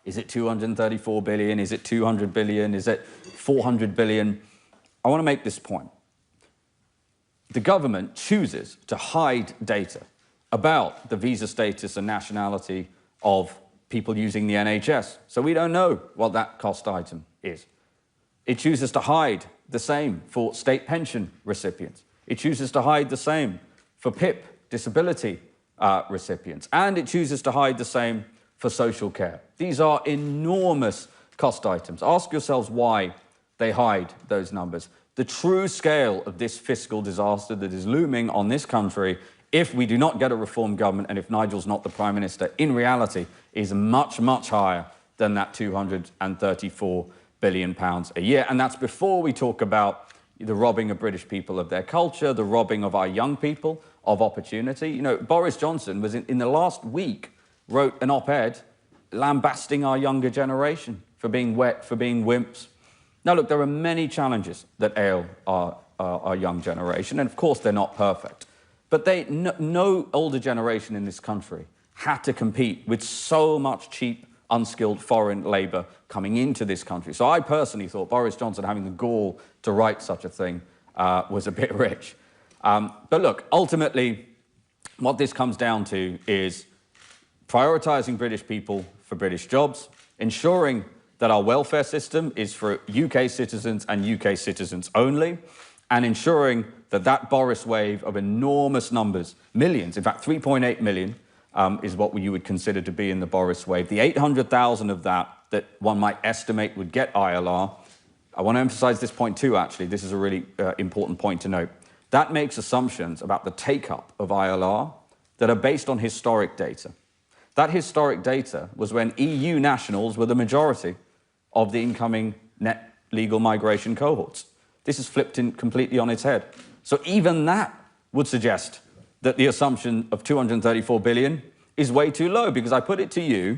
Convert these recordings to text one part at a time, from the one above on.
Is it 234 billion? Is it 200 billion? Is it 400 billion? I want to make this point. The government chooses to hide data about the visa status and nationality of people using the NHS. So we don't know what that cost item is. It chooses to hide the same for state pension recipients. It chooses to hide the same for PIP, disability recipients. And it chooses to hide the same for social care. These are enormous cost items. Ask yourselves why they hide those numbers. The true scale of this fiscal disaster that is looming on this country, if we do not get a reform government and if Nigel's not the Prime Minister, in reality is much, much higher than that £234 billion a year. And that's before we talk about the robbing of British people of their culture, the robbing of our young people of opportunity. You know, Boris Johnson was in the last week wrote an op-ed lambasting our younger generation for being wet, for being wimps. Now, look, there are many challenges that ail our young generation, and of course they're not perfect. But no older generation in this country had to compete with so much cheap, unskilled foreign labour coming into this country. So I personally thought Boris Johnson having the gall to write such a thing was a bit rich. But look, ultimately, what this comes down to is prioritising British people for British jobs, ensuring that our welfare system is for UK citizens and UK citizens only, and ensuring that that Boris wave of enormous numbers, millions, in fact 3.8 million, is what you would consider to be in the Boris wave. The 800,000 of that one might estimate would get ILR. I want to emphasise this point too, actually. This is a really important point to note. That makes assumptions about the take-up of ILR that are based on historic data. That historic data was when EU nationals were the majority of the incoming net legal migration cohorts. This is flipped completely on its head. So even that would suggest that the assumption of 234 billion is way too low, because I put it to you,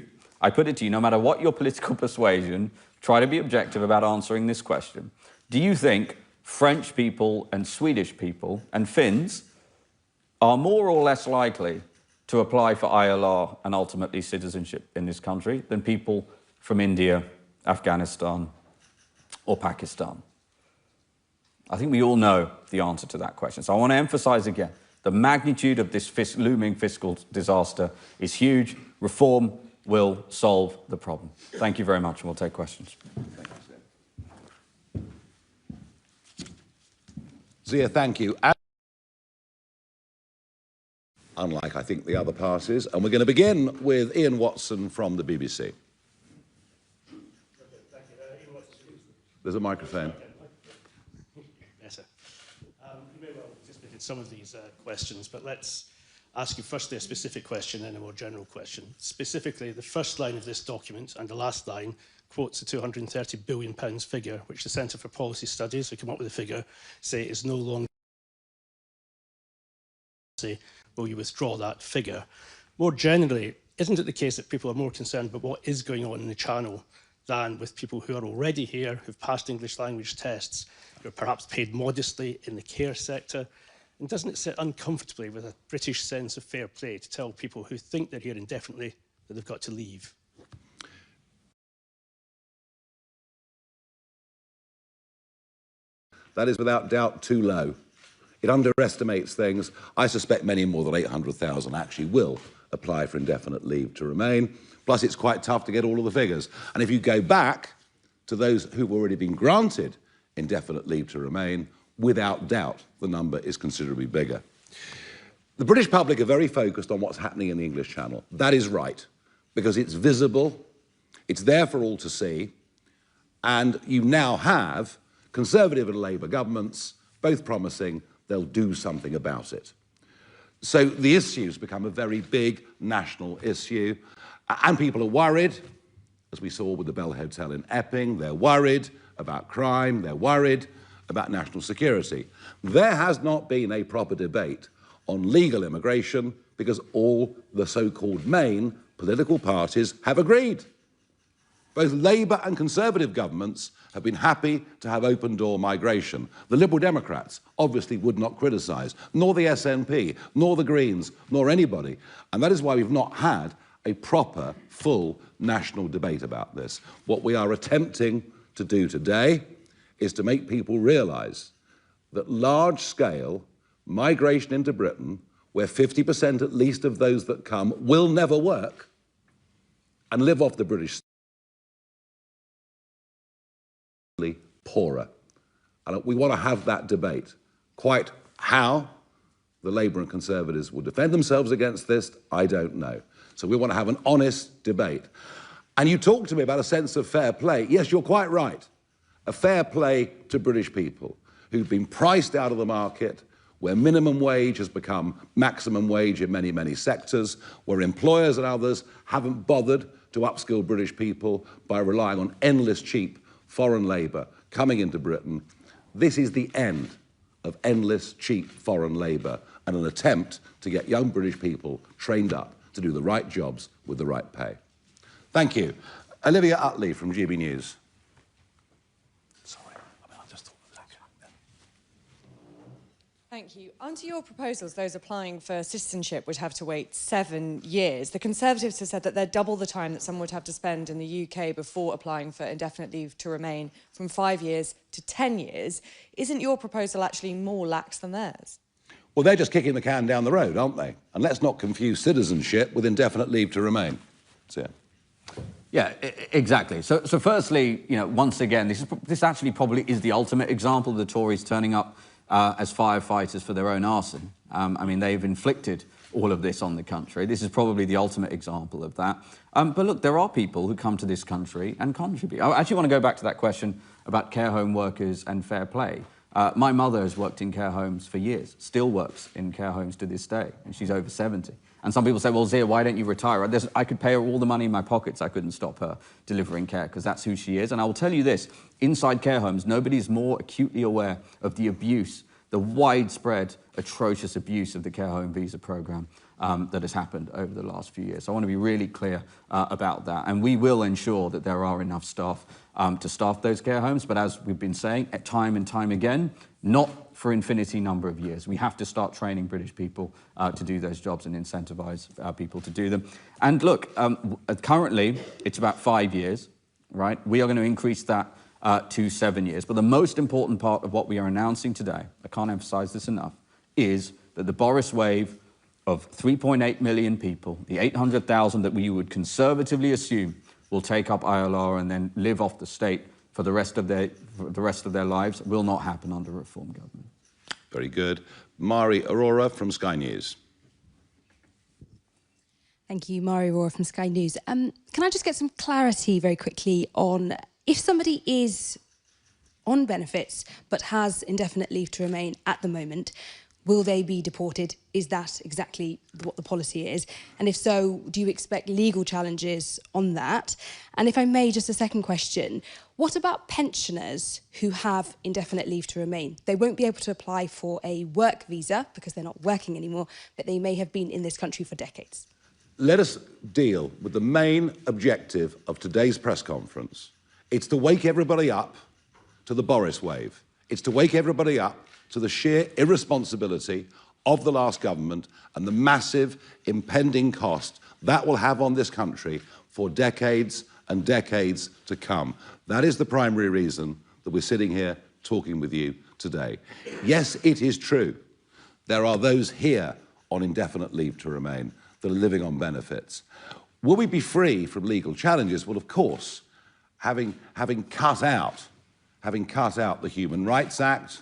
no matter what your political persuasion, try to be objective about answering this question. Do you think French people and Swedish people and Finns are more or less likely to apply for ILR and ultimately citizenship in this country than people from India, Afghanistan, or Pakistan? I think we all know the answer to that question. So I want to emphasize again, the magnitude of this looming fiscal disaster is huge. Reform will solve the problem. Thank you very much, and we'll take questions. Zia, thank you. Unlike, I think, the other parties. And we're going to begin with Ian Watson from the BBC. There's a microphone. Yes, sir. You may well have anticipated some of these questions, but let's ask you firstly a specific question and a more general question. Specifically, the first line of this document and the last line quotes the £230 billion figure, which the Centre for Policy Studies, who come up with the figure, say is no longer. Will you withdraw that figure? More generally, isn't it the case that people are more concerned about what is going on in the Channel than with people who are already here, who've passed English language tests, who are perhaps paid modestly in the care sector? And doesn't it sit uncomfortably with a British sense of fair play to tell people who think they're here indefinitely that they've got to leave? That is without doubt too low. It underestimates things. I suspect many more than 800,000 actually will apply for indefinite leave to remain. Plus, it's quite tough to get all of the figures. And if you go back to those who've already been granted indefinite leave to remain, without doubt, the number is considerably bigger. The British public are very focused on what's happening in the English Channel. That is right, because it's visible, it's there for all to see, and you now have Conservative and Labour governments both promising they'll do something about it. So the issue's become a very big national issue, and people are worried, as we saw with the Bell Hotel in Epping. They're worried about crime, they're worried about national security. There has not been a proper debate on legal immigration because all the so-called main political parties have agreed. Both Labour and Conservative governments have been happy to have open-door migration. The Liberal Democrats obviously would not criticise, nor the SNP, nor the Greens, nor anybody. And that is why we've not had a proper, full national debate about this. What we are attempting to do today is to make people realise that large-scale migration into Britain, where 50% at least of those that come will never work and live off the British poorer. And we want to have that debate. Quite how the Labour and Conservatives will defend themselves against this, I don't know. So we want to have an honest debate. And you talk to me about a sense of fair play. Yes, you're quite right. A fair play to British people who've been priced out of the market, where minimum wage has become maximum wage in many, many sectors, where employers and others haven't bothered to upskill British people by relying on endless cheap foreign labour coming into Britain. This is the end of endless cheap foreign labour and an attempt to get young British people trained up to do the right jobs with the right pay. Thank you. Olivia Utley from GB News. Thank you. Under your proposals, those applying for citizenship would have to wait 7 years. The Conservatives have said that they're double the time that someone would have to spend in the UK before applying for indefinite leave to remain, from 5 years to 10 years. Isn't your proposal actually more lax than theirs? Well, they're just kicking the can down the road, aren't they? And let's not confuse citizenship with indefinite leave to remain. That's it. Yeah, exactly. So firstly, you know, once again, this actually probably is the ultimate example of the Tories turning up as firefighters for their own arson. I mean, they've inflicted all of this on the country. This is probably the ultimate example of that. But look, there are people who come to this country and contribute. I actually want to go back to that question about care home workers and fair play. My mother has worked in care homes for years, still works in care homes to this day, and she's over 70. And some people say, well, Zia, why don't you retire? I could pay her all the money in my pockets. I couldn't stop her delivering care because that's who she is. And I will tell you this, inside care homes, nobody's more acutely aware of the abuse, the widespread, atrocious abuse of the care home visa programme that has happened over the last few years. So I want to be really clear about that. And we will ensure that there are enough staff to staff those care homes. But as we've been saying, at time and time again, not for infinity number of years. We have to start training British people to do those jobs and incentivise people to do them. And look, currently it's about 5 years, right? We are going to increase that to 7 years. But the most important part of what we are announcing today, I can't emphasise this enough, is that the Boris wave of 3.8 million people, the 800,000 that we would conservatively assume will take up ILR and then live off the state for the rest of their lives, will not happen under a Reform government. Very good. Mari Aurora from Sky News. Thank you, Mari Aurora from Sky News. Can I just get some clarity very quickly on if somebody is on benefits but has indefinite leave to remain at the moment, will they be deported? Is that exactly what the policy is? And if so, do you expect legal challenges on that? And if I may, just a second question, what about pensioners who have indefinite leave to remain? They won't be able to apply for a work visa because they're not working anymore, but they may have been in this country for decades. Let us deal with the main objective of today's press conference. It's to wake everybody up to the Boris wave. It's to wake everybody up to the sheer irresponsibility of the last government and the massive impending cost that will have on this country for decades and decades to come. That is the primary reason that we're sitting here talking with you today. Yes, it is true. There are those here on indefinite leave to remain that are living on benefits. Will we be free from legal challenges? Well, of course, having cut out the Human Rights Act,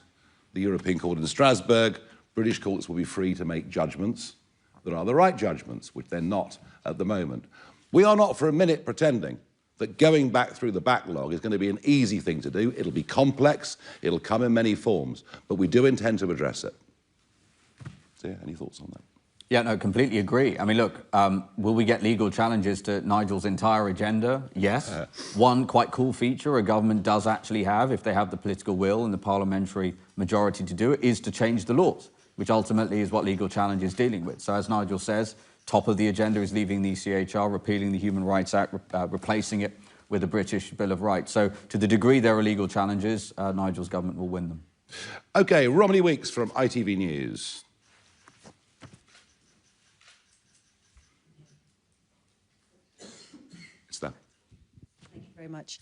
the European Court in Strasbourg, British courts will be free to make judgments that are the right judgments, which they're not at the moment. We are not for a minute pretending that going back through the backlog is going to be an easy thing to do. It'll be complex, it'll come in many forms, but we do intend to address it. So, yeah, any thoughts on that? Yeah, no, completely agree. I mean, look, will we get legal challenges to Nigel's entire agenda? Yes. One quite cool feature a government does actually have, if they have the political will and the parliamentary majority to do it, is to change the laws, which ultimately is what legal challenge is dealing with. So as Nigel says, top of the agenda is leaving the ECHR, repealing the Human Rights Act, replacing it with the British Bill of Rights. So to the degree there are legal challenges, Nigel's government will win them. OK, Romney Weeks from ITV News. Very much.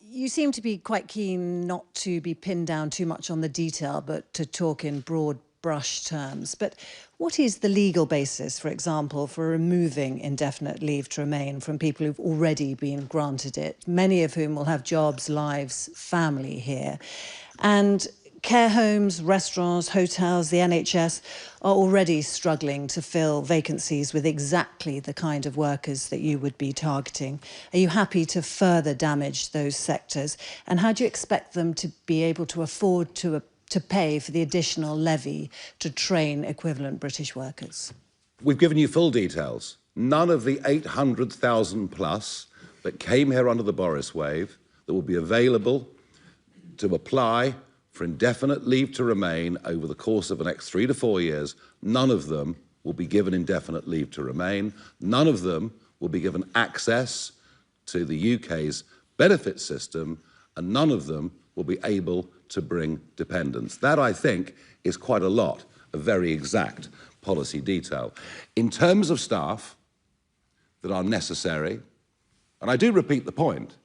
You seem to be quite keen not to be pinned down too much on the detail, but to talk in broad brush terms. But what is the legal basis, for example, for removing indefinite leave to remain from people who've already been granted it, many of whom will have jobs, lives, family here? And care homes, restaurants, hotels, the NHS are already struggling to fill vacancies with exactly the kind of workers that you would be targeting. Are you happy to further damage those sectors? And how do you expect them to be able to afford to pay for the additional levy to train equivalent British workers? We've given you full details. None of the 800,000 plus that came here under the Boris wave that will be available to apply for indefinite leave to remain over the course of the next 3 to 4 years, none of them will be given indefinite leave to remain. None of them will be given access to the UK's benefit system, and none of them will be able to bring dependents. That, I think, is quite a lot of very exact policy detail. In terms of staff that are necessary, and I do repeat the point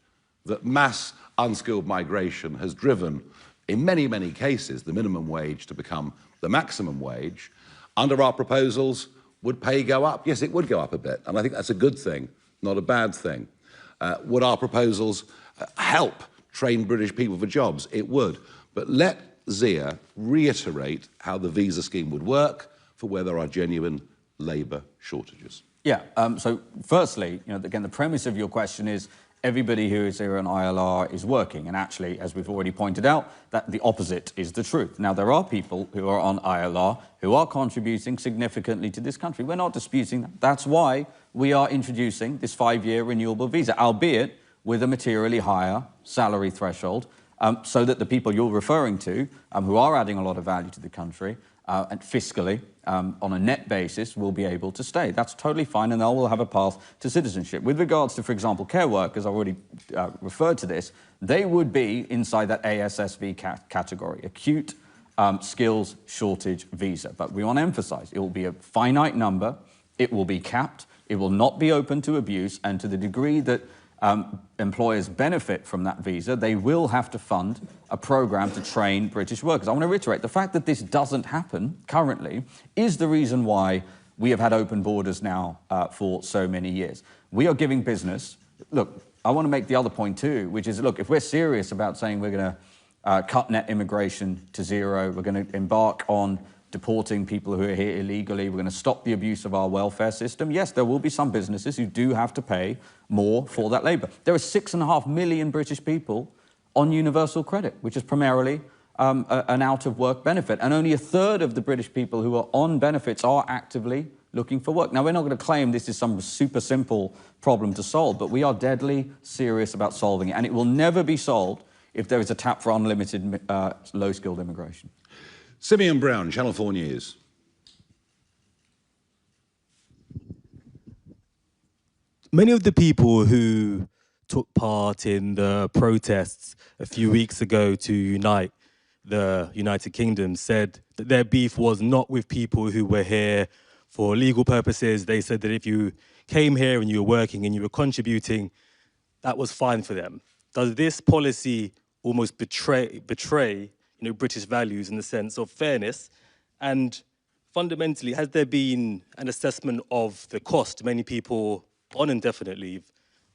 that mass unskilled migration has driven, in many, many cases, the minimum wage to become the maximum wage. Under our proposals, would pay go up? Yes, it would go up a bit, and I think that's a good thing, not a bad thing. Would our proposals help train British people for jobs? It would. But let Zia reiterate how the visa scheme would work for where there are genuine labour shortages. Yeah, so firstly, again, the premise of your question is everybody who is here on ILR is working. And actually, as we've already pointed out, that the opposite is the truth. Now, there are people who are on ILR who are contributing significantly to this country. We're not disputing that. That's why we are introducing this 5-year renewable visa, albeit with a materially higher salary threshold, so that the people you're referring to, who are adding a lot of value to the country, and fiscally, on a net basis, will be able to stay. That's totally fine, and they will have a path to citizenship. With regards to, for example, care workers, I've already referred to this, they would be inside that ASSV category, acute skills shortage visa. But we want to emphasise, it will be a finite number, it will be capped, it will not be open to abuse, and to the degree that employers benefit from that visa, they will have to fund a programme to train British workers. I want to reiterate, the fact that this doesn't happen currently is the reason why we have had open borders now for so many years. We are giving business... Look, I want to make the other point too, which is, look, if we're serious about saying we're going to cut net immigration to zero, we're going to embark on deporting people who are here illegally, we're going to stop the abuse of our welfare system, yes, there will be some businesses who do have to pay more for that labour. There are 6.5 million British people on universal credit, which is primarily an out-of-work benefit, and only a third of the British people who are on benefits are actively looking for work. Now, we're not going to claim this is some super simple problem to solve, but we are deadly serious about solving it, and it will never be solved if there is a tap for unlimited low-skilled immigration. Simeon Brown, Channel 4 News. Many of the people who took part in the protests a few weeks ago to unite the United Kingdom said that their beef was not with people who were here for legal purposes. They said that if you came here and you were working and you were contributing, that was fine for them. Does this policy almost betray British values in the sense of fairness? And fundamentally, has there been an assessment of the cost? Many people on indefinite leave,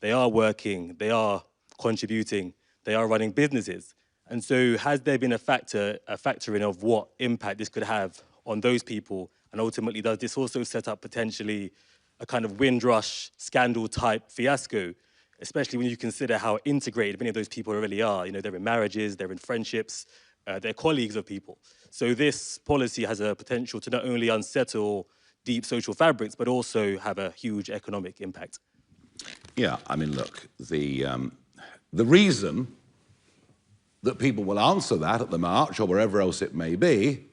they are working, they are contributing, they are running businesses. And so has there been a factoring of what impact this could have on those people? And ultimately, does this also set up potentially a kind of Windrush scandal type fiasco, especially when you consider how integrated many of those people really are? They're in marriages, they're in friendships, they're colleagues of people. So this policy has a potential to not only unsettle deep social fabrics, but also have a huge economic impact. Yeah, I mean, look, the reason that people will answer that at the march or wherever else it may be,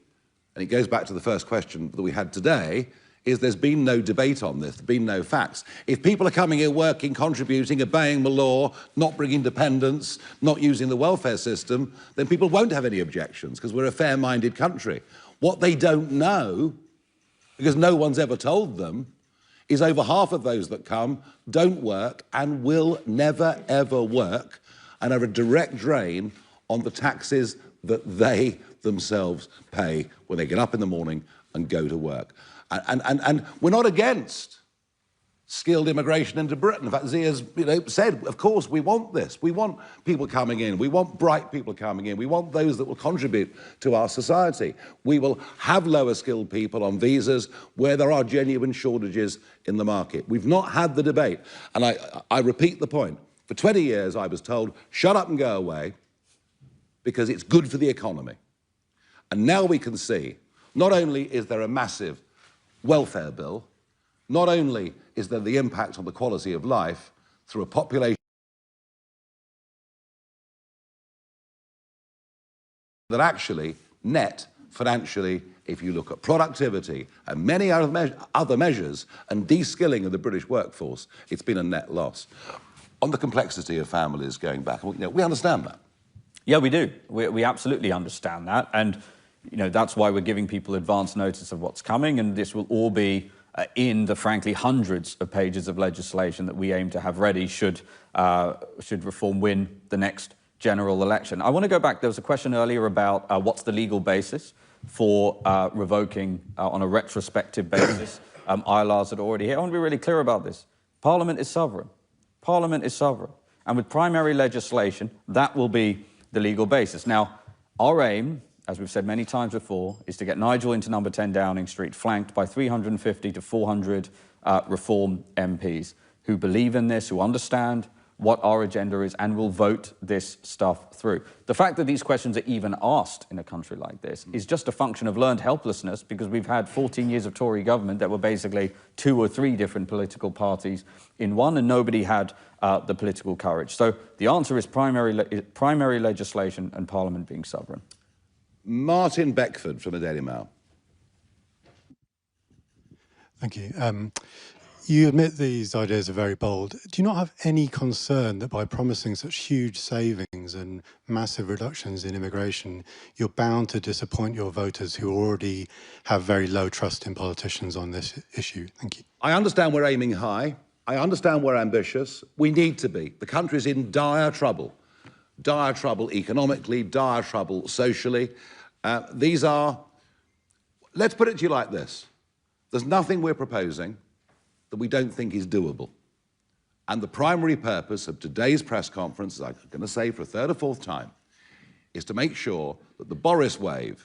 and it goes back to the first question that we had today, is there's been no debate on this, there's been no facts. If people are coming here working, contributing, obeying the law, not bringing dependents, not using the welfare system, then people won't have any objections because we're a fair-minded country. What they don't know, because no one's ever told them, is over half of those that come don't work and will never, ever work, and are a direct drain on the taxes that they themselves pay when they get up in the morning and go to work. And we're not against skilled immigration into Britain. In fact, Zia's said, of course, we want this. We want people coming in. We want bright people coming in. We want those that will contribute to our society. We will have lower skilled people on visas where there are genuine shortages in the market. We've not had the debate. And I repeat the point. For 20 years, I was told, shut up and go away because it's good for the economy. And now we can see, not only is there a massive welfare bill, not only is there the impact on the quality of life through a population that actually net financially, if you look at productivity and many other measures and de-skilling of the British workforce, it's been a net loss. On the complexity of families going back, we understand that. Yeah, we do. We absolutely understand that. And that's why we're giving people advance notice of what's coming, and this will all be in the, frankly, hundreds of pages of legislation that we aim to have ready should reform win the next general election. I want to go back. There was a question earlier about what's the legal basis for revoking on a retrospective basis ILRs that are already here. I want to be really clear about this. Parliament is sovereign. Parliament is sovereign. And with primary legislation, that will be the legal basis. Now, our aim, as we've said many times before, is to get Nigel into number 10 Downing Street, flanked by 350 to 400 Reform MPs who believe in this, who understand what our agenda is, and will vote this stuff through. The fact that these questions are even asked in a country like this is just a function of learned helplessness, because we've had 14 years of Tory government that were basically 2 or 3 different political parties in one, and nobody had the political courage. So the answer is primary legislation and Parliament being sovereign. Martin Beckford from the Daily Mail. Thank you. You admit these ideas are very bold. Do you not have any concern that by promising such huge savings and massive reductions in immigration, you're bound to disappoint your voters who already have very low trust in politicians on this issue? Thank you. I understand we're aiming high. I understand we're ambitious. We need to be. The country's in dire trouble. Dire trouble economically, dire trouble socially. These are, let's put it to you like this. There's nothing we're proposing that we don't think is doable. And the primary purpose of today's press conference, as I'm going to say for a 3rd or 4th time, is to make sure that the Boris wave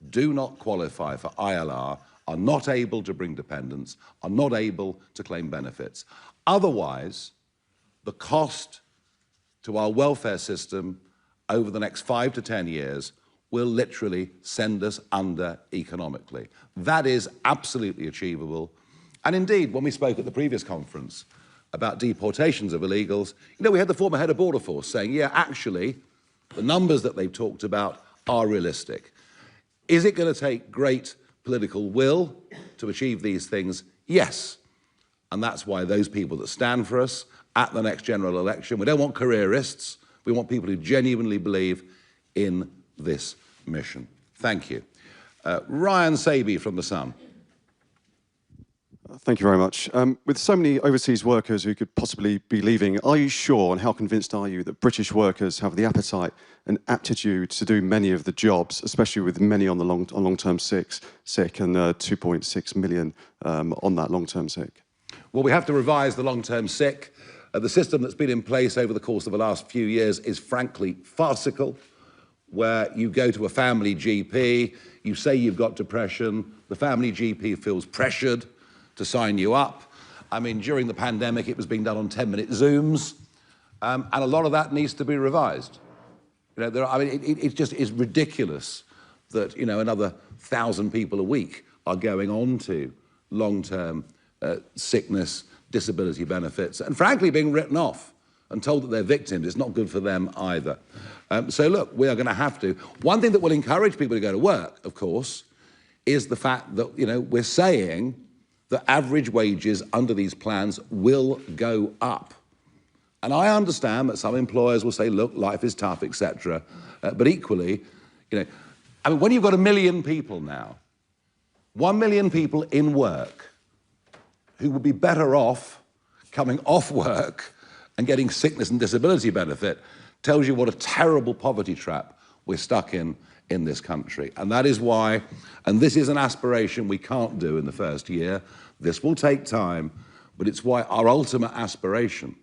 do not qualify for ILR, are not able to bring dependents, are not able to claim benefits. Otherwise, the cost to our welfare system over the next 5 to 10 years will literally send us under economically. That is absolutely achievable. And indeed, when we spoke at the previous conference about deportations of illegals, we had the former head of Border Force saying, yeah, actually, the numbers that they've talked about are realistic. Is it going to take great political will to achieve these things? Yes. And that's why those people that stand for us at the next general election, we don't want careerists, we want people who genuinely believe in this mission. Thank you. Ryan Saby from The Sun. Thank you very much. With so many overseas workers who could possibly be leaving, are you sure, and how convinced are you, that British workers have the appetite and aptitude to do many of the jobs, especially with many on the long-term sick and 2.6 million on that long-term sick? Well, we have to revise the long-term sick. The system that's been in place over the course of the last few years is frankly farcical, where you go to a family GP, you say you've got depression, the family GP feels pressured to sign you up. I mean, during the pandemic, it was being done on 10-minute Zooms, and a lot of that needs to be revised. It just is ridiculous that, another 1,000 people a week are going on to long-term sickness, disability benefits, and frankly being written off and told that they're victims. It's not good for them either. So look, we are going to have to. One thing that will encourage people to go to work, of course, is the fact that, we're saying that average wages under these plans will go up. And I understand that some employers will say, look, life is tough, etc. But equally, when you've got 1 million people now, 1 million people in work who would be better off coming off work and getting sickness and disability benefit tells you what a terrible poverty trap we're stuck in this country. And that is why, and this is an aspiration we can't do in the first year, this will take time, but it's why our ultimate aspiration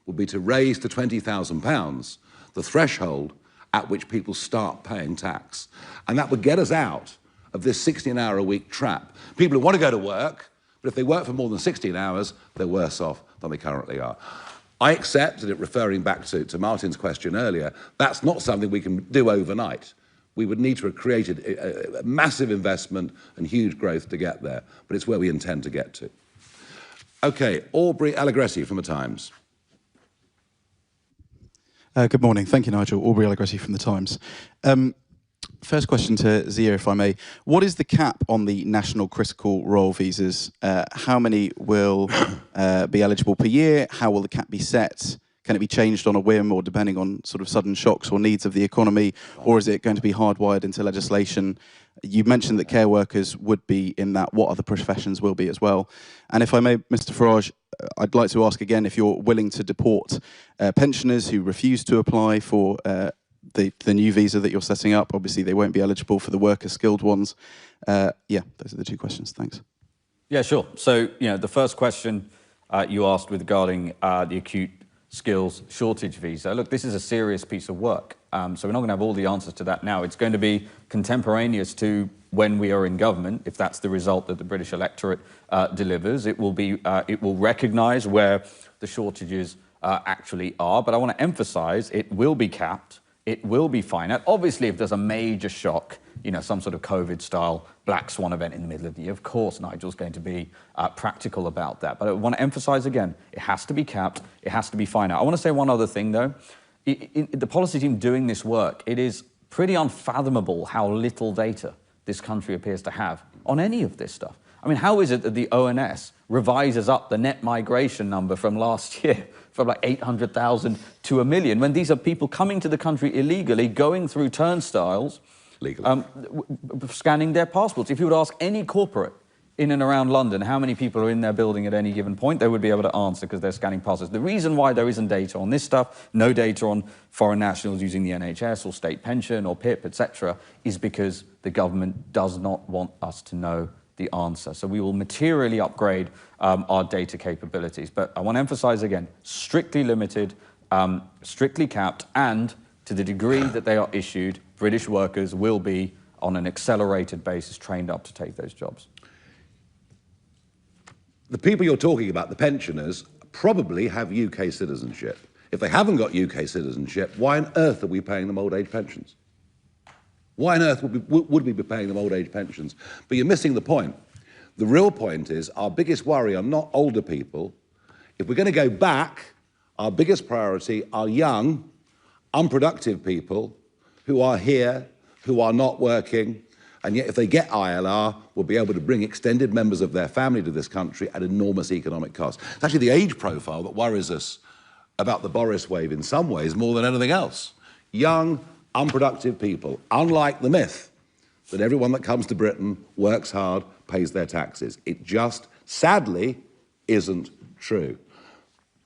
will be to raise to £20,000 the threshold at which people start paying tax. And that would get us out of this 16-hour-a-week trap. People who want to go to work, but if they work for more than 16 hours, they're worse off than they currently are. I accept, and referring back to Martin's question earlier, that's not something we can do overnight. We would need to have created a massive investment and huge growth to get there, but it's where we intend to get to. Okay, Aubrey Allegretti from The Times. Good morning. Thank you, Nigel. Aubrey Allegretti from The Times. First question to Zia, if I may. What is the cap on the national critical role visas? How many will be eligible per year? How will the cap be set? Can it be changed on a whim or depending on sort of sudden shocks or needs of the economy? Or is it going to be hardwired into legislation? You mentioned that care workers would be in that. What other professions will be as well? And if I may, Mr. Farage, I'd like to ask again if you're willing to deport pensioners who refuse to apply for the new visa that you're setting up. Obviously, they won't be eligible for the worker skilled ones. Yeah, those are the two questions. Thanks. Yeah, sure. So, the first question you asked regarding the acute skills shortage visa. Look, this is a serious piece of work. So we're not going to have all the answers to that now. It's going to be contemporaneous to when we are in government, if that's the result that the British electorate delivers. It will recognise where the shortages actually are. But I want to emphasise it will be capped. It will be finite. Obviously, if there's a major shock, some sort of COVID-style black swan event in the middle of the year, of course, Nigel's going to be practical about that. But I want to emphasise again, it has to be capped. It has to be finite. I want to say one other thing, though. In the policy team doing this work, it is pretty unfathomable how little data this country appears to have on any of this stuff. I mean, how is it that the ONS revises up the net migration number from last year from like 800,000 to 1 million, when these are people coming to the country illegally, going through turnstiles, scanning their passports? If you would ask any corporate in and around London how many people are in their building at any given point, they would be able to answer because they're scanning passports. The reason why there isn't data on this stuff, no data on foreign nationals using the NHS or state pension or PIP, etc., is because the government does not want us to know the answer. So we will materially upgrade our data capabilities. But I want to emphasize again, strictly limited, strictly capped, and to the degree that they are issued, British workers will be, on an accelerated basis, trained up to take those jobs. The people you're talking about, the pensioners, probably have UK citizenship. If they haven't got UK citizenship, why on earth are we paying them old age pensions? Why on earth would we be paying them old age pensions? But you're missing the point. The real point is our biggest worry are not older people. If we're going to go back, our biggest priority are young, unproductive people who are here, who are not working, and yet if they get ILR, will be able to bring extended members of their family to this country at enormous economic cost. It's actually the age profile that worries us about the Boris wave in some ways more than anything else. Young, unproductive people, unlike the myth that everyone that comes to Britain works hard, pays their taxes. It just, sadly, isn't true.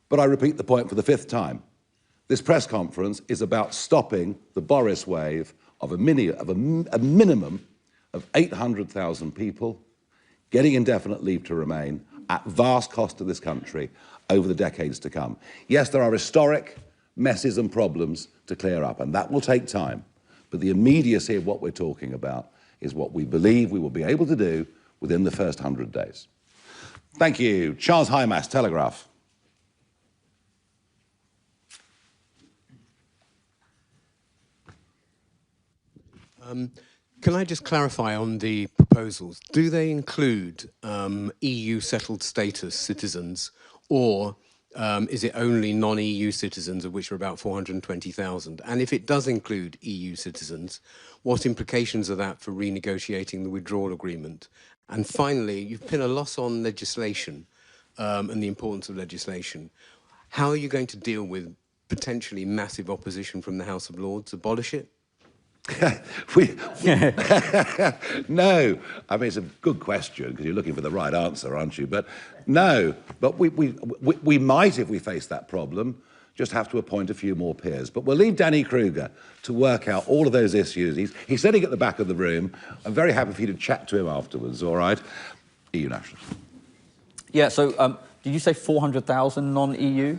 But I repeat the point for the 5th time. This press conference is about stopping the Boris wave of a minimum of 800,000 people getting indefinite leave to remain at vast cost to this country over the decades to come. Yes, there are historic messes and problems to clear up, and that will take time. But the immediacy of what we're talking about is what we believe we will be able to do within the first 100 days. Thank you. Charles Hymas, Telegraph. Can I just clarify on the proposals? Do they include EU settled status citizens, or is it only non-EU citizens, of which are about 420,000? And if it does include EU citizens, what implications are that for renegotiating the withdrawal agreement? And finally, you've put a loss on legislation and the importance of legislation. How are you going to deal with potentially massive opposition from the House of Lords? Abolish it? No, I mean, it's a good question because you're looking for the right answer, aren't you? But no, but we might, if we face that problem, just have to appoint a few more peers. But we'll leave Danny Kruger to work out all of those issues. He's sitting at the back of the room. I'm very happy for you to chat to him afterwards, all right? EU nationals. Yeah, so did you say 400,000 non-EU?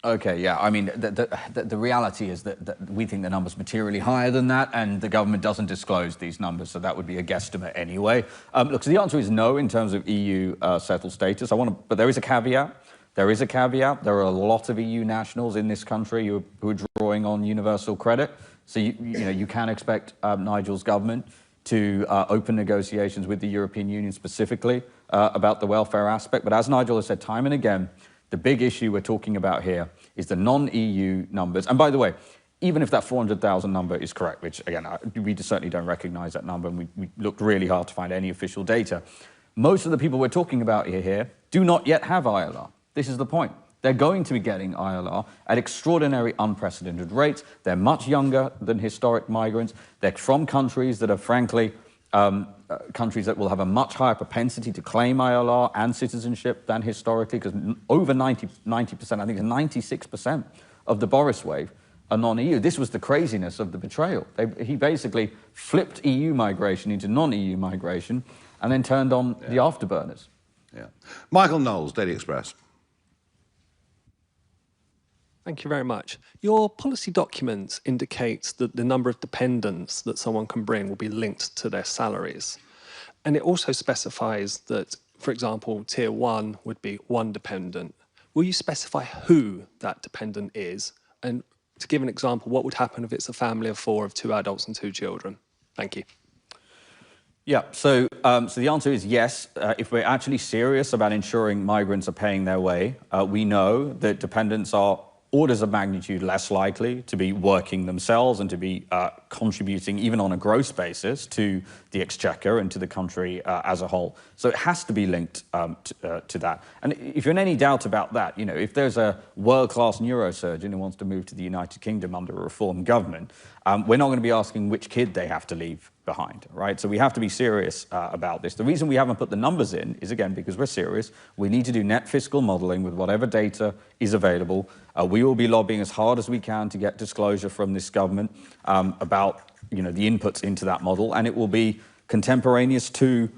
Okay, yeah, I mean, the reality is that we think the number's materially higher than that, and the government doesn't disclose these numbers, so that would be a guesstimate anyway. Look, so the answer is no in terms of EU settled status. But there is a caveat. There is a caveat. There are a lot of EU nationals in this country who are drawing on universal credit. So, you can expect Nigel's government to open negotiations with the European Union specifically about the welfare aspect. But as Nigel has said time and again, the big issue we're talking about here is the non-EU numbers. And by the way, even if that 400,000 number is correct, which again, we certainly don't recognize that number, and we looked really hard to find any official data, most of the people we're talking about here do not yet have ILR. This is the point. They're going to be getting ILR at extraordinary, unprecedented rates. They're much younger than historic migrants. They're from countries that are, frankly, countries that will have a much higher propensity to claim ILR and citizenship than historically, because over 90%, I think it's 96% of the Boris wave are non-EU. This was the craziness of the betrayal. He basically flipped EU migration into non-EU migration and then turned on the afterburners. Yeah. Michael Knowles, Daily Express. Thank you very much. Your policy documents indicate that the number of dependents that someone can bring will be linked to their salaries. And it also specifies that, for example, tier 1 would be 1 dependent. Will you specify who that dependent is? And to give an example, what would happen if it's a family of 4 of 2 adults and 2 children? Thank you. Yeah, so the answer is yes. If we're actually serious about ensuring migrants are paying their way, we know that dependents are orders of magnitude less likely to be working themselves and to be contributing, even on a gross basis, to the exchequer and to the country as a whole. So it has to be linked to that. And if you're in any doubt about that, if there's a world-class neurosurgeon who wants to move to the United Kingdom under a reform government, we're not going to be asking which kid they have to leave behind, right? So we have to be serious about this. The reason we haven't put the numbers in is, again, because we're serious. We need to do net fiscal modeling with whatever data is available. We will be lobbying as hard as we can to get disclosure from this government about, the inputs into that model, and it will be contemporaneous to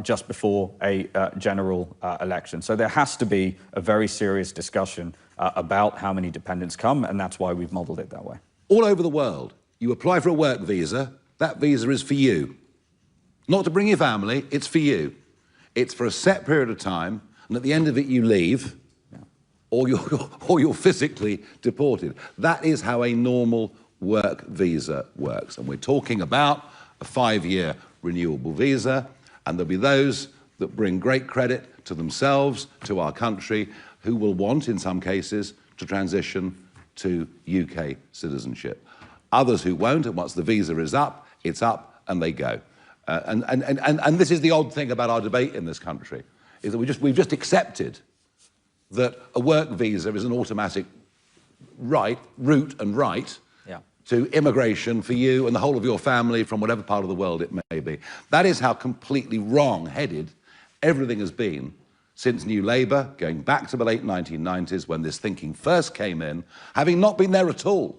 just before a general election. So there has to be a very serious discussion about how many dependents come, and that's why we've modeled it that way. All over the world, you apply for a work visa, that visa is for you. Not to bring your family, it's for you. It's for a set period of time, and at the end of it you leave, or you're physically deported. That is how a normal work visa works. And we're talking about a 5-year renewable visa, and there'll be those that bring great credit to themselves, to our country, who will want, in some cases, to transition to UK citizenship. Others who won't, and once the visa is up, it's up and they go. And this is the odd thing about our debate in this country, is that we've just accepted that a work visa is an automatic route and right to immigration for you and the whole of your family from whatever part of the world it may be. That is how completely wrong-headed everything has been since New Labour, going back to the late 1990s when this thinking first came in, having not been there at all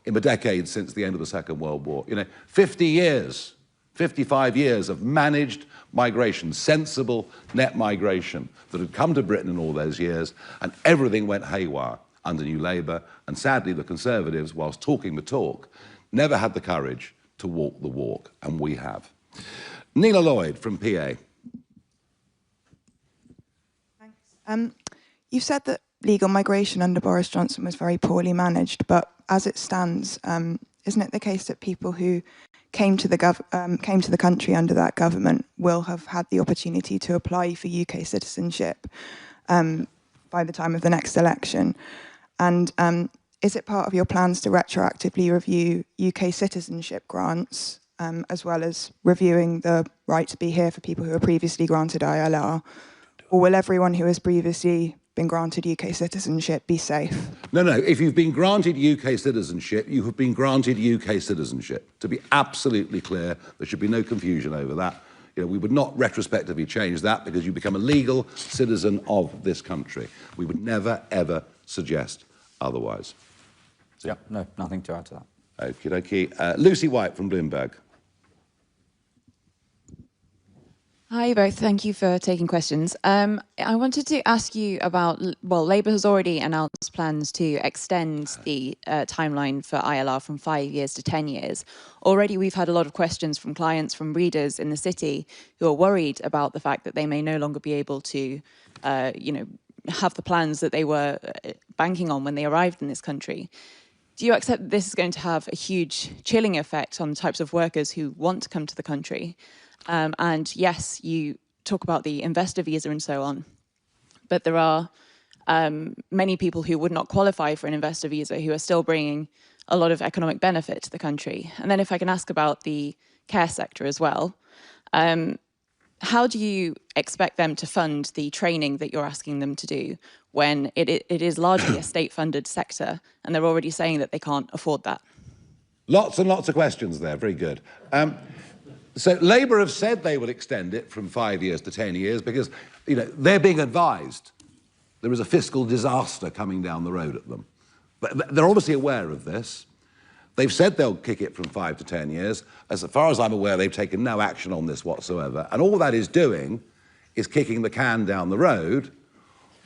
in the decades since the end of the Second World War. 50 years, 55 years of managed migration, sensible net migration that had come to Britain in all those years, and everything went haywire under New Labour, and sadly the Conservatives, whilst talking the talk, never had the courage to walk the walk, and we have. Neela Lloyd from PA. Thanks. You've said that legal migration under Boris Johnson was very poorly managed, but as it stands, isn't it the case that people who came to the country under that government will have had the opportunity to apply for UK citizenship by the time of the next election? And is it part of your plans to retroactively review UK citizenship grants, as well as reviewing the right to be here for people who were previously granted ILR? Or will everyone who has previously been granted UK citizenship be safe? No, no. If you've been granted UK citizenship, you have been granted UK citizenship. To be absolutely clear, there should be no confusion over that. You know, we would not retrospectively change that because you become a legal citizen of this country. We would never, ever suggest otherwise. Yeah, no, nothing to add to that. Okie dokie. Lucy White from Bloomberg. Hi both, thank you for taking questions. I wanted to ask you about, well, Labour has already announced plans to extend the timeline for ILR from 5 years to 10 years. Already we've had a lot of questions from clients, from readers in the city who are worried about the fact that they may no longer be able to, you know, have the plans that they were banking on when they arrived in this country. Do you accept that this is going to have a huge chilling effect on the types of workers who want to come to the country? And yes, you talk about the investor visa and so on, but there are many people who would not qualify for an investor visa who are still bringing a lot of economic benefit to the country. And then if I can ask about the care sector as well, how do you expect them to fund the training that you're asking them to do when it is largely a state-funded sector and they're already saying that they can't afford that? Lots and lots of questions there. Very good. So Labour have said they will extend it from 5 years to 10 years because, you know, they're being advised there is a fiscal disaster coming down the road at them. But they're obviously aware of this. They've said they'll kick it from 5 to 10 years. As far as I'm aware, they've taken no action on this whatsoever. And all that is doing is kicking the can down the road,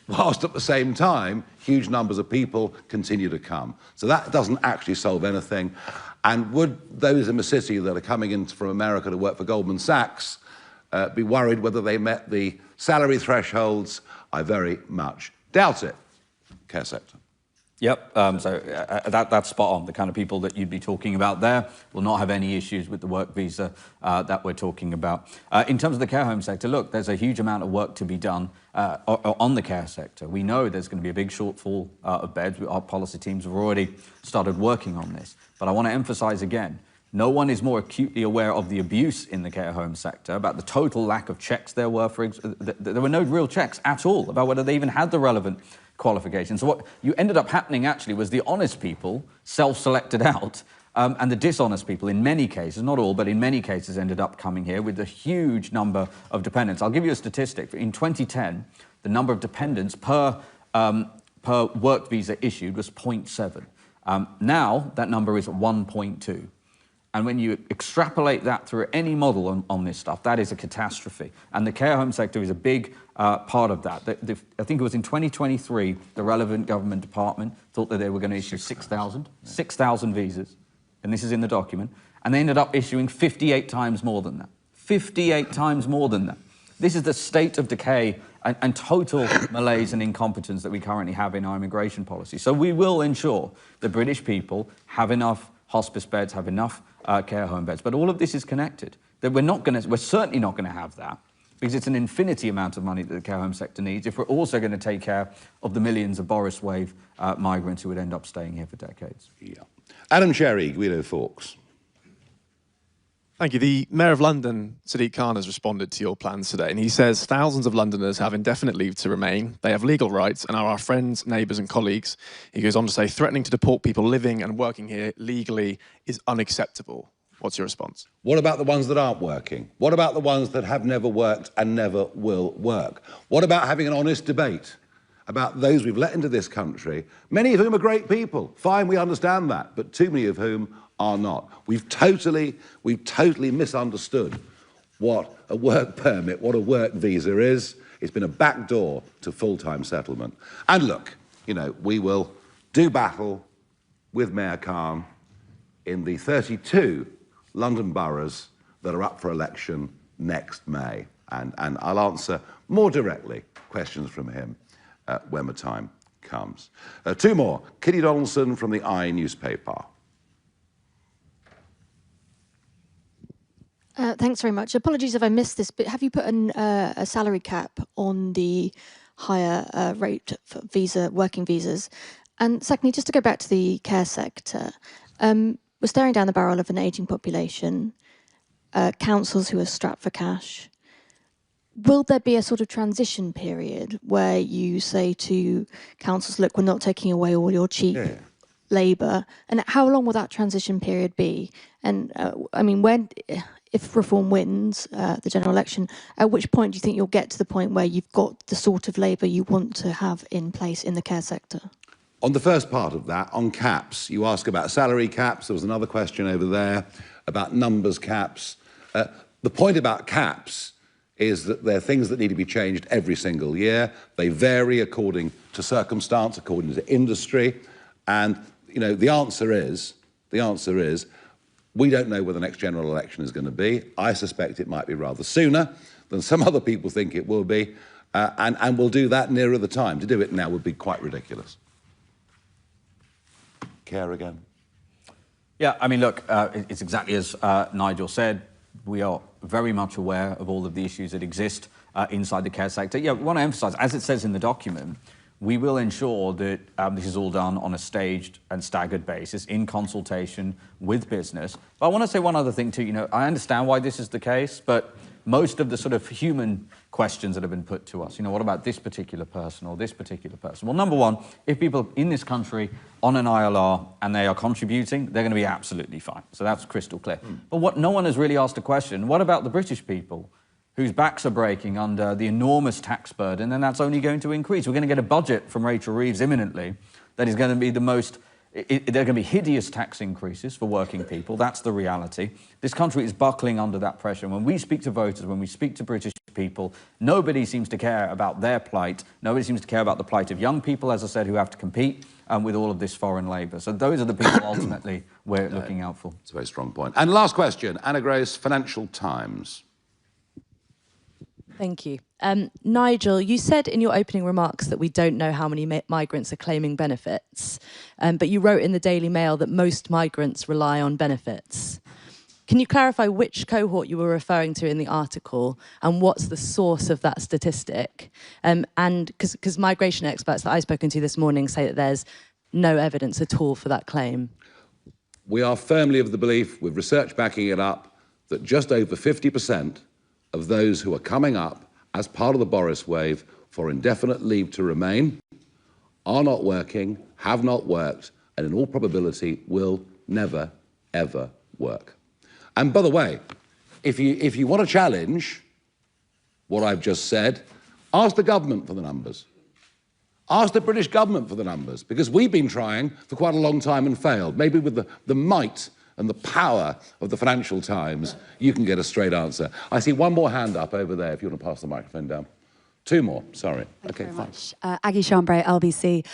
whilst at the same time, huge numbers of people continue to come. So that doesn't actually solve anything. And would those in the city that are coming in from America to work for Goldman Sachs be worried whether they met the salary thresholds? I very much doubt it. Care sector. Yep, that's spot on. The kind of people that you'd be talking about there will not have any issues with the work visa that we're talking about. In terms of the care home sector, look, there's a huge amount of work to be done on the care sector. We know there's going to be a big shortfall of beds. Our policy teams have already started working on this. But I want to emphasize again, no one is more acutely aware of the abuse in the care home sector, about the total lack of checks there were. There were no real checks at all about whether they even had the relevant qualifications. So what you ended up happening actually was the honest people self-selected out, and the dishonest people in many cases, not all, but in many cases ended up coming here with a huge number of dependents. I'll give you a statistic. In 2010, the number of dependents per work visa issued was 0.7. Now that number is 1.2. And when you extrapolate that through any model on this stuff, that is a catastrophe. And the care home sector is a big part of that. I think it was in 2023, the relevant government department thought that they were going to issue 6,000 visas. And this is in the document. And they ended up issuing 58 times more than that. 58 times more than that. This is the state of decay and total malaise and incompetence that we currently have in our immigration policy. So we will ensure that British people have enough hospice beds, have enough care home beds. But all of this is connected. That we're certainly not going to have that because it's an infinity amount of money that the care home sector needs if we're also going to take care of the millions of Boris wave migrants who would end up staying here for decades. Yeah. Adam Cherry, Guido Fawkes. Thank you. The Mayor of London, Sadiq Khan, has responded to your plans today, and he says thousands of Londoners have indefinite leave to remain. They have legal rights and are our friends, neighbours and colleagues. He goes on to say threatening to deport people living and working here legally is unacceptable. What's your response? What about the ones that aren't working? What about the ones that have never worked and never will work? What about having an honest debate about those we've let into this country, many of whom are great people? Fine, we understand that, but too many of whom are not. We've totally misunderstood what a work permit, what a work visa is. It's been a backdoor to full-time settlement. And look, you know, we will do battle with Mayor Khan in the 32 London boroughs that are up for election next May. And I'll answer more directly questions from him when the time comes. Two more. Kitty Donaldson from the I newspaper. Thanks very much. Apologies if I missed this, but have you put a salary cap on the higher rate for working visas? And secondly, just to go back to the care sector, we're staring down the barrel of an ageing population, councils who are strapped for cash. will there be a sort of transition period where you say to councils, look, we're not taking away all your cheap labour, and how long will that transition period be? And I mean, if Reform wins the general election, at which point do you think you'll get to the point where you've got the sort of labour you want to have in place in the care sector? On the first part of that, on caps, you ask about salary caps. There was another question over there about numbers caps. The point about caps is that they're things that need to be changed every single year. They vary according to circumstance, according to industry. And, you know, the answer is, we don't know where the next general election is going to be. I suspect it might be rather sooner than some other people think it will be. And we'll do that nearer the time. To do it now would be quite ridiculous. Care again? Yeah, I mean, look, it's exactly as Nigel said. We are very much aware of all of the issues that exist inside the care sector. Yeah, we want to emphasise, as it says in the document, we will ensure that this is all done on a staged and staggered basis in consultation with business. But I want to say one other thing too. You know, I understand why this is the case, but most of the sort of human questions that have been put to us, you know, what about this particular person or this particular person? Well, number one, if people in this country on an ILR and they are contributing, they're going to be absolutely fine. So that's crystal clear. But what no one has really asked a question, what about the British people whose backs are breaking under the enormous tax burden, and that's only going to increase? We're going to get a budget from Rachel Reeves imminently that is going to be the most... There are going to be hideous tax increases for working people. That's the reality. This country is buckling under that pressure. When we speak to voters, when we speak to British people, nobody seems to care about their plight. Nobody seems to care about the plight of young people, as I said, who have to compete with all of this foreign labour. So those are the people ultimately we're looking out for. It's a very strong point. And last question, Anna Grace, Financial Times. Thank you. Nigel, you said in your opening remarks that we don't know how many migrants are claiming benefits, but you wrote in the Daily Mail that most migrants rely on benefits. Can you clarify which cohort you were referring to in the article and what's the source of that statistic? And because migration experts that I've spoken to this morning say that there's no evidence at all for that claim. We are firmly of the belief, with research backing it up, that just over 50% of those who are coming up as part of the Boris wave for indefinite leave to remain are not working, have not worked, and in all probability will never, ever work. And by the way, if you want to challenge what I've just said, ask the government for the numbers. Ask the British government for the numbers, because we've been trying for quite a long time and failed. Maybe with the might and the power of the Financial Times, you can get a straight answer. I see one more hand up over there, if you want to pass the microphone down. Two more, sorry. Okay, fine. Aggie Chambray, LBC.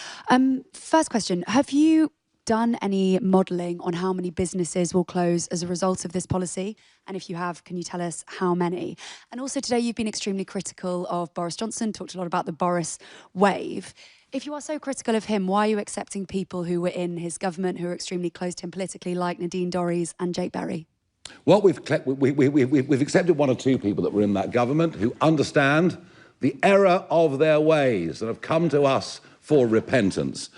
First question, have you done any modelling on how many businesses will close as a result of this policy? And if you have, can you tell us how many? And also today you've been extremely critical of Boris Johnson, talked a lot about the Boris wave. If you are so critical of him, why are you accepting people who were in his government who are extremely close to him politically, like Nadine Dorries and Jake Berry? Well, we've accepted one or two people that were in that government who understand the error of their ways and have come to us for repentance,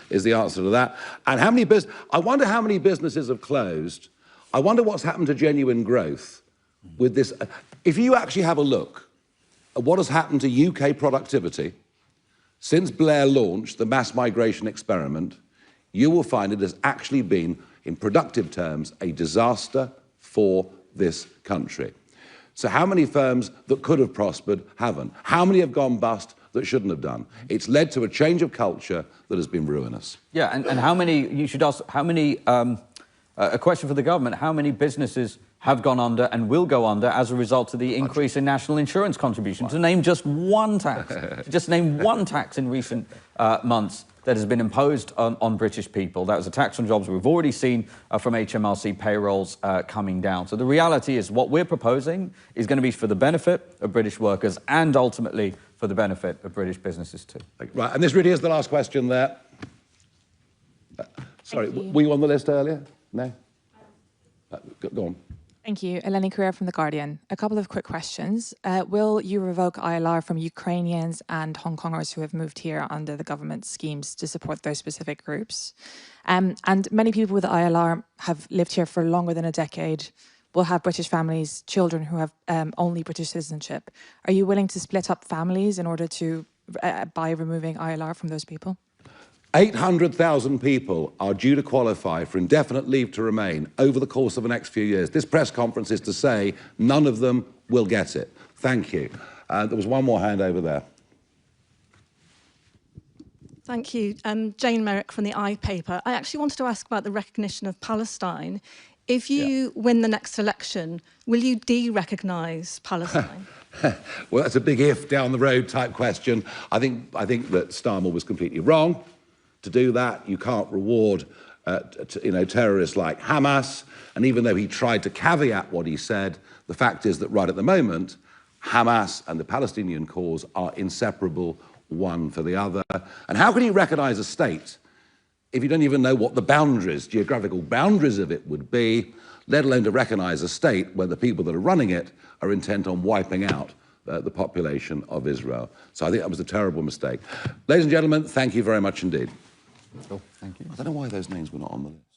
is the answer to that. And how many I wonder how many businesses have closed. I wonder what's happened to genuine growth with this. If you actually have a look at what has happened to UK productivity since Blair launched the mass migration experiment, you will find it has actually been, in productive terms, a disaster for this country. So how many firms that could have prospered haven't? How many have gone bust that shouldn't have done? It's led to a change of culture that has been ruinous. Yeah, and how many, you should ask, how many, a question for the government, how many businesses have gone under and will go under as a result of the increase in national insurance contribution? To name just one tax, just name one tax in recent months that has been imposed on British people. That was a tax on jobs. We've already seen from HMRC payrolls coming down. So the reality is what we're proposing is going to be for the benefit of British workers and ultimately for the benefit of British businesses too. Right, and this really is the last question there. Sorry, were you on the list earlier? No? Go on. Thank you. Eleni Carrere from The Guardian. A couple of quick questions. Will you revoke ILR from Ukrainians and Hong Kongers who have moved here under the government schemes to support those specific groups? And many people with ILR have lived here for longer than a decade. will have British families, children who have only British citizenship. Are you willing to split up families in order to, by removing ILR from those people? 800,000 people are due to qualify for indefinite leave to remain over the course of the next few years. This press conference is to say none of them will get it. Thank you. There was one more hand over there. Thank you. Jane Merrick from the iPaper. I actually wanted to ask about the recognition of Palestine. If you win the next election, will you de-recognise Palestine? Well, that's a big if down the road type question. I think that Starmer was completely wrong to do that. You can't reward terrorists like Hamas. And even though he tried to caveat what he said, the fact is that right at the moment, Hamas and the Palestinian cause are inseparable, one for the other. And how can you recognise a state if you don't even know what the boundaries, geographical boundaries of it would be, let alone to recognise a state where the people that are running it are intent on wiping out the population of Israel? So I think that was a terrible mistake. Ladies and gentlemen, thank you very much indeed. Cool. Thank you. I don't know why those names were not on the list.